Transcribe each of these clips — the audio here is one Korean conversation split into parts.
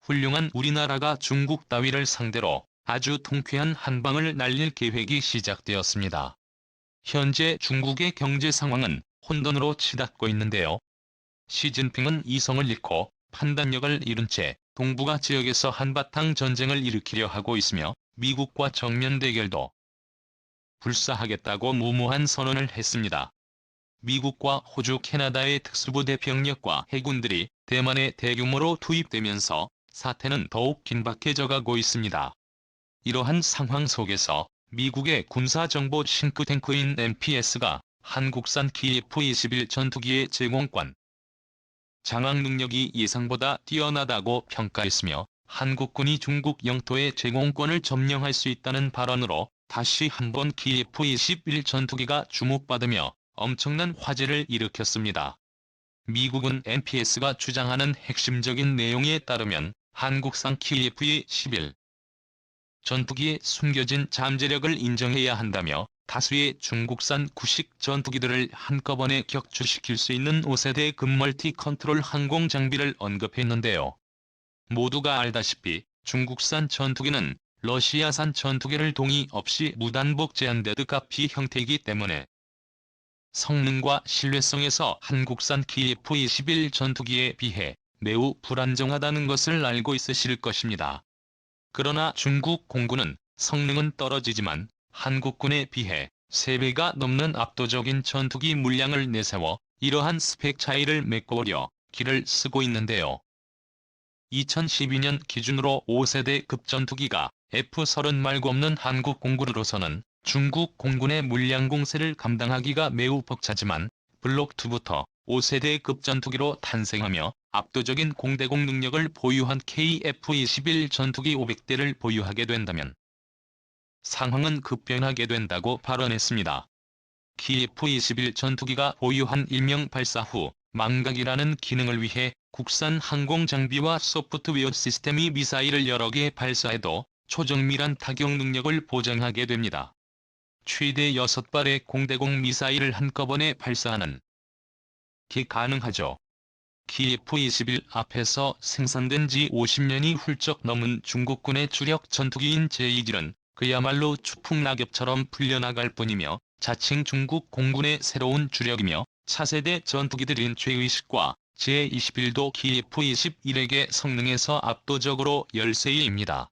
훌륭한 우리나라가 중국 따위를 상대로 아주 통쾌한 한방을 날릴 계획이 시작되었습니다. 현재 중국의 경제 상황은 혼돈으로 치닫고 있는데요. 시진핑은 이성을 잃고 판단력을 잃은 채 동북아 지역에서 한바탕 전쟁을 일으키려 하고 있으며 미국과 정면 대결도 불사하겠다고 무모한 선언을 했습니다. 미국과 호주, 캐나다의 특수부대 병력과 해군들이 대만에 대규모로 투입되면서 사태는 더욱 긴박해져 가고 있습니다. 이러한 상황 속에서 미국의 군사정보 싱크탱크인 NPS가 한국산 KF-21 전투기의 제공권, 장악 능력이 예상보다 뛰어나다고 평가했으며 한국군이 중국 영토의 제공권을 점령할 수 있다는 발언으로 다시 한번 KF-21 전투기가 주목받으며 엄청난 화제를 일으켰습니다. 미국은 NPS가 주장하는 핵심적인 내용에 따르면 한국산 KF-21 전투기의 숨겨진 잠재력을 인정해야 한다며 다수의 중국산 구식 전투기들을 한꺼번에 격추시킬 수 있는 5세대 급멀티 컨트롤 항공 장비를 언급했는데요. 모두가 알다시피 중국산 전투기는 러시아산 전투기를 동의 없이 무단복 제한 데드카피 형태이기 때문에 성능과 신뢰성에서 한국산 KF-21 전투기에 비해 매우 불안정하다는 것을 알고 있으실 것입니다. 그러나 중국 공군은 성능은 떨어지지만 한국군에 비해 3배가 넘는 압도적인 전투기 물량을 내세워 이러한 스펙 차이를 메꿔오려 기를 쓰고 있는데요. 2012년 기준으로 5세대 급전투기가 F-30 말고 없는 한국 공군으로서는 중국 공군의 물량 공세를 감당하기가 매우 벅차지만 블록2부터 5세대 급전투기로 탄생하며 압도적인 공대공 능력을 보유한 KF-21 전투기 500대를 보유하게 된다면 상황은 급변하게 된다고 발언했습니다. KF-21 전투기가 보유한 일명 발사 후 망각이라는 기능을 위해 국산 항공 장비와 소프트웨어 시스템이 미사일을 여러 개 발사해도 초정밀한 타격 능력을 보장하게 됩니다. 최대 6발의 공대공 미사일을 한꺼번에 발사하는 게 가능하죠. KF-21 앞에서 생산된 지 50년이 훌쩍 넘은 중국군의 주력 전투기인 제2질은 그야말로 추풍낙엽처럼 풀려나갈 뿐이며 자칭 중국 공군의 새로운 주력이며 차세대 전투기들인 제20과 제21도 KF-21에게 성능에서 압도적으로 열세입니다.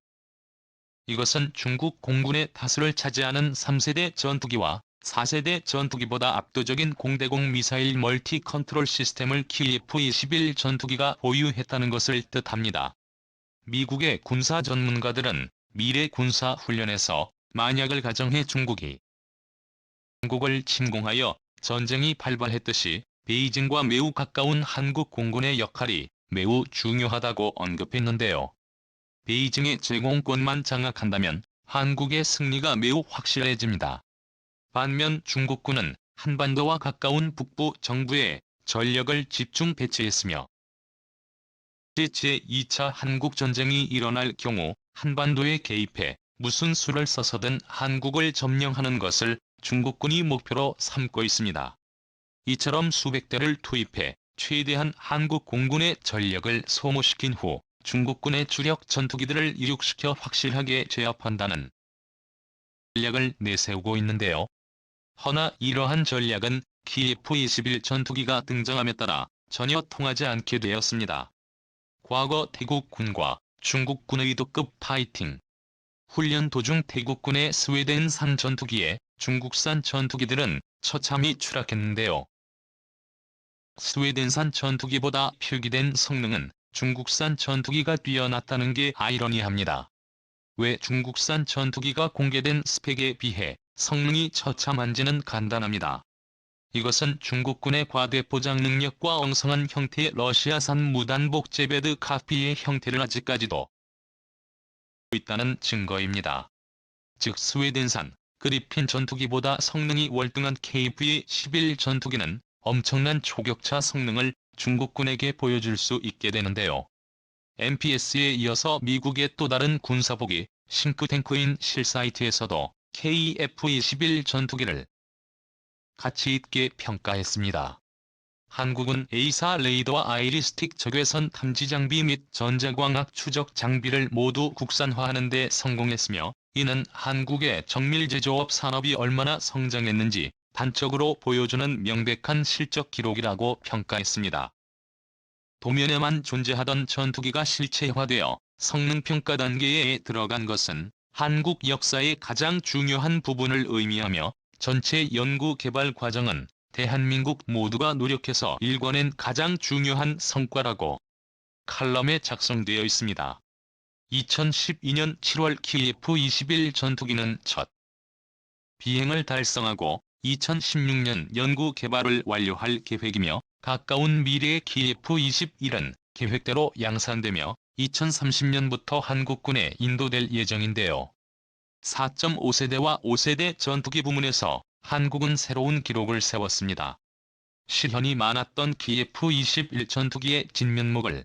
이것은 중국 공군의 다수를 차지하는 3세대 전투기와 4세대 전투기보다 압도적인 공대공 미사일 멀티 컨트롤 시스템을 KF-21 전투기가 보유했다는 것을 뜻합니다. 미국의 군사 전문가들은 미래 군사 훈련에서 만약을 가정해 중국이 한국을 침공하여 전쟁이 발발했듯이 베이징과 매우 가까운 한국 공군의 역할이 매우 중요하다고 언급했는데요. 베이징의 제공권만 장악한다면 한국의 승리가 매우 확실해집니다. 반면 중국군은 한반도와 가까운 북부 정부에 전력을 집중 배치했으며 제2차 한국전쟁이 일어날 경우 한반도에 개입해 무슨 수를 써서든 한국을 점령하는 것을 중국군이 목표로 삼고 있습니다. 이처럼 수백 대를 투입해 최대한 한국 공군의 전력을 소모시킨 후 중국군의 주력 전투기들을 이륙시켜 확실하게 제압한다는 전략을 내세우고 있는데요. 허나 이러한 전략은 KF-21 전투기가 등장함에 따라 전혀 통하지 않게 되었습니다. 과거 태국군과 중국군의 도급 파이팅 훈련 도중 태국군의 스웨덴산 전투기에 중국산 전투기들은 처참히 추락했는데요. 스웨덴산 전투기보다 표기된 성능은 중국산 전투기가 뛰어났다는 게 아이러니합니다. 왜 중국산 전투기가 공개된 스펙에 비해 성능이 처참한지는 간단합니다. 이것은 중국군의 과대 포장 능력과 엉성한 형태의 러시아산 무단복 제베드 카피의 형태를 아직까지도 있다는 증거입니다. 즉 스웨덴산 그리핀 전투기보다 성능이 월등한 KF-21 전투기는 엄청난 초격차 성능을 중국군에게 보여줄 수 있게 되는데요. NPS에 이어서 미국의 또 다른 군사보기 싱크탱크인 실사이트에서도 KF-21 전투기를 가치 있게 평가했습니다. 한국은 A사 레이더와 아이리스틱 적외선 탐지 장비 및 전자광학 추적 장비를 모두 국산화하는 데 성공했으며, 이는 한국의 정밀 제조업 산업이 얼마나 성장했는지 단적으로 보여주는 명백한 실적 기록이라고 평가했습니다. 도면에만 존재하던 전투기가 실체화되어 성능평가 단계에 들어간 것은 한국 역사의 가장 중요한 부분을 의미하며, 전체 연구 개발 과정은 대한민국 모두가 노력해서 일궈낸 가장 중요한 성과라고 칼럼에 작성되어 있습니다. 2012년 7월 KF-21 전투기는 첫 비행을 달성하고 2016년 연구 개발을 완료할 계획이며, 가까운 미래의 KF-21은 계획대로 양산되며 2030년부터 한국군에 인도될 예정인데요. 4.5세대와 5세대 전투기 부문에서 한국은 새로운 기록을 세웠습니다. 실현이 많았던 KF-21 전투기의 진면목을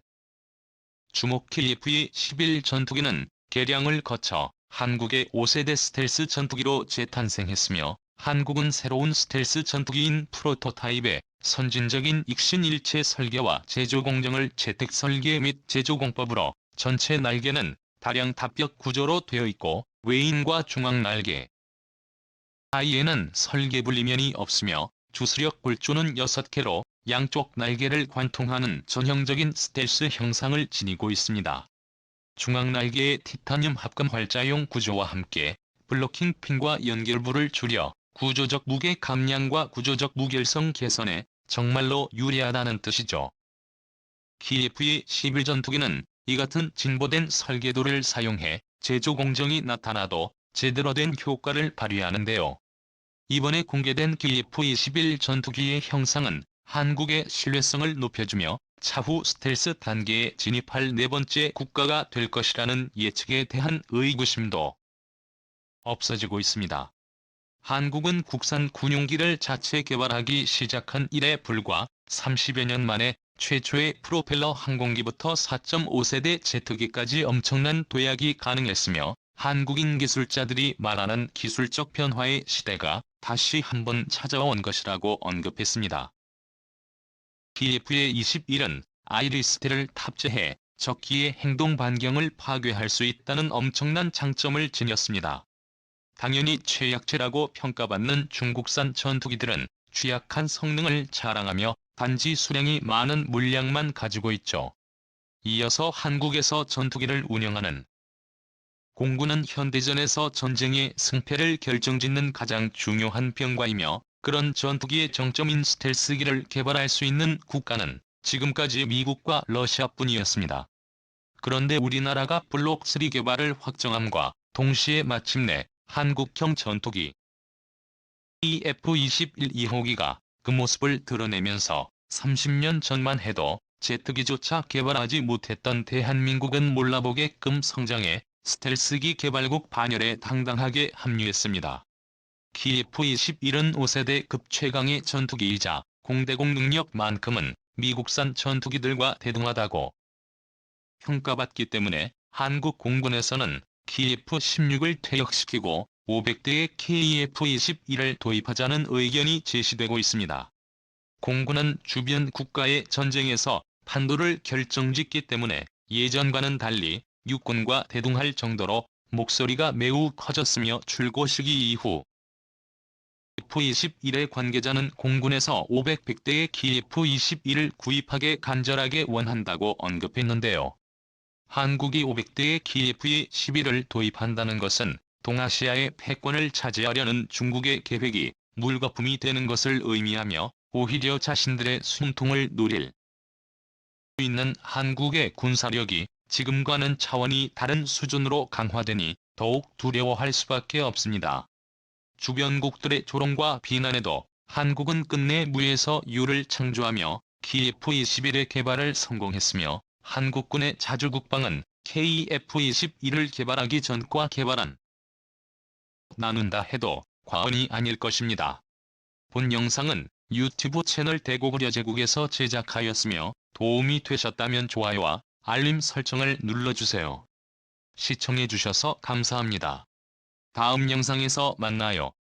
주목. KF-21 전투기는 개량을 거쳐 한국의 5세대 스텔스 전투기로 재탄생했으며, 한국은 새로운 스텔스 전투기인 프로토타입의 선진적인 익신일체 설계와 제조 공정을 재택 설계 및 제조 공법으로 전체 날개는 다량 답벽 구조로 되어 있고, 외인과 중앙 날개 사이에는 설계 분리면이 없으며, 주수력 골조는 6개로 양쪽 날개를 관통하는 전형적인 스텔스 형상을 지니고 있습니다. 중앙 날개의 티타늄 합금 활자용 구조와 함께 블로킹 핀과 연결부를 줄여 구조적 무게 감량과 구조적 무결성 개선에 정말로 유리하다는 뜻이죠. KF-21 전투기는 이 같은 진보된 설계도를 사용해 제조 공정이 나타나도 제대로 된 효과를 발휘하는데요. 이번에 공개된 KF-21 전투기의 형상은 한국의 신뢰성을 높여주며 차후 스텔스 단계에 진입할 네 번째 국가가 될 것이라는 예측에 대한 의구심도 없어지고 있습니다. 한국은 국산 군용기를 자체 개발하기 시작한 이래 불과 30여 년 만에 최초의 프로펠러 항공기부터 4.5세대 제트기까지 엄청난 도약이 가능했으며, 한국인 기술자들이 말하는 기술적 변화의 시대가 다시 한번 찾아온 것이라고 언급했습니다. KF-21은 아이리스텔을 탑재해 적기의 행동 반경을 파괴할 수 있다는 엄청난 장점을 지녔습니다. 당연히 최약체라고 평가받는 중국산 전투기들은 취약한 성능을 자랑하며 단지 수량이 많은 물량만 가지고 있죠. 이어서 한국에서 전투기를 운영하는 공군은 현대전에서 전쟁의 승패를 결정짓는 가장 중요한 병과이며, 그런 전투기의 정점인 스텔스기를 개발할 수 있는 국가는 지금까지 미국과 러시아뿐이었습니다. 그런데 우리나라가 블록 3 개발을 확정함과 동시에 마침내 한국형 전투기 KF-21 2호기가 그 모습을 드러내면서 30년 전만 해도 제트기조차 개발하지 못했던 대한민국은 몰라보게끔 성장해 스텔스기 개발국 반열에 당당하게 합류했습니다. KF-21은 5세대급 최강의 전투기이자 공대공 능력만큼은 미국산 전투기들과 대등하다고 평가받기 때문에 한국 공군에서는 KF-16을 퇴역시키고 500대의 KF-21을 도입하자는 의견이 제시되고 있습니다. 공군은 주변 국가의 전쟁에서 판도를 결정짓기 때문에 예전과는 달리 육군과 대등할 정도로 목소리가 매우 커졌으며, 출고 시기 이후 KF-21의 관계자는 공군에서 500대의 KF-21을 구입하게 간절하게 원한다고 언급했는데요. 한국이 500대의 KF-21을 도입한다는 것은 동아시아의 패권을 차지하려는 중국의 계획이 물거품이 되는 것을 의미하며, 오히려 자신들의 숨통을 노릴 수 있는 한국의 군사력이 지금과는 차원이 다른 수준으로 강화되니 더욱 두려워할 수밖에 없습니다. 주변국들의 조롱과 비난에도 한국은 끝내 무에서 유를 창조하며 KF-21의 개발을 성공했으며, 한국군의 자주국방은 KF-21을 개발하기 전과 개발한 나눈다 해도 과언이 아닐 것입니다. 본 영상은 유튜브 채널 대고구려 제국에서 제작하였으며, 도움이 되셨다면 좋아요와 알림 설정을 눌러주세요. 시청해주셔서 감사합니다. 다음 영상에서 만나요.